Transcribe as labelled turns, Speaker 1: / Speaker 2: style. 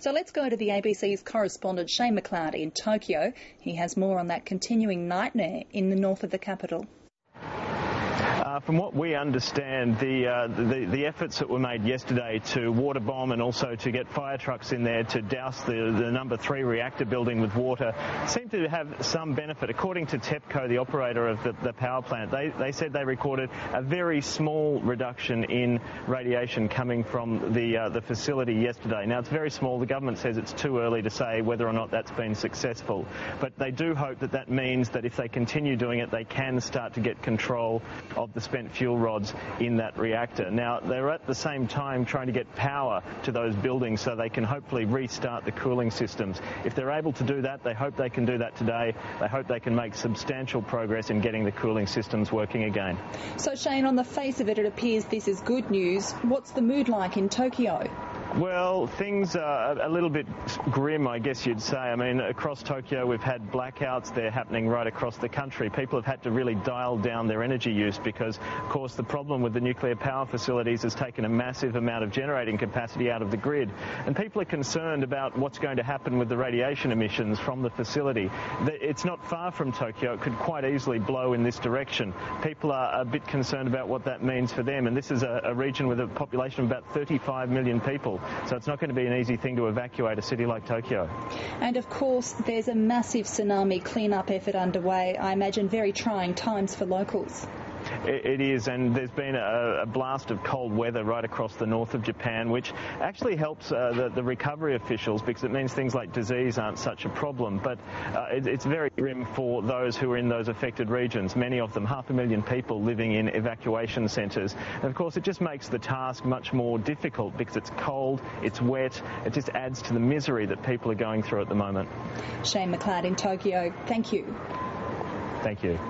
Speaker 1: So let's go to the ABC's correspondent Shane McLeod in Tokyo. He has more on that continuing nightmare in the north of the capital.
Speaker 2: From what we understand, the efforts that were made yesterday to water bomb and also to get fire trucks in there to douse the number 3 reactor building with water seem to have some benefit. According to TEPCO, the operator of the power plant, they said they recorded a very small reduction in radiation coming from the facility yesterday. Now, it's very small. The government says it's too early to say whether or not that's been successful. But they do hope that that means that if they continue doing it, they can start to get control of the spent fuel rods in that reactor. Now, they're at the same time trying to get power to those buildings so they can hopefully restart the cooling systems. If they're able to do that, they hope they can do that today. They hope they can make substantial progress in getting the cooling systems working again.
Speaker 1: So, Shane, on the face of it, it appears this is good news. What's the mood like in Tokyo?
Speaker 2: Well, things are a little bit grim, I guess you'd say. I mean, across Tokyo, we've had blackouts. They're happening right across the country. People have had to really dial down their energy use because, of course, the problem with the nuclear power facilities has taken a massive amount of generating capacity out of the grid. And people are concerned about what's going to happen with the radiation emissions from the facility. It's not far from Tokyo. It could quite easily blow in this direction. People are a bit concerned about what that means for them. And this is a region with a population of about 35 million people. So it's not going to be an easy thing to evacuate a city like Tokyo.
Speaker 1: And of course, there's a massive tsunami clean-up effort underway. I imagine very trying times for locals.
Speaker 2: It is, and there's been a blast of cold weather right across the north of Japan, which actually helps the recovery officials because it means things like disease aren't such a problem. But it's very grim for those who are in those affected regions, many of them, 500,000 people living in evacuation centres. And of course, it just makes the task much more difficult because it's cold, it's wet, it just adds to the misery that people are going through at the moment.
Speaker 1: Shane McLeod in Tokyo, thank you.
Speaker 2: Thank you.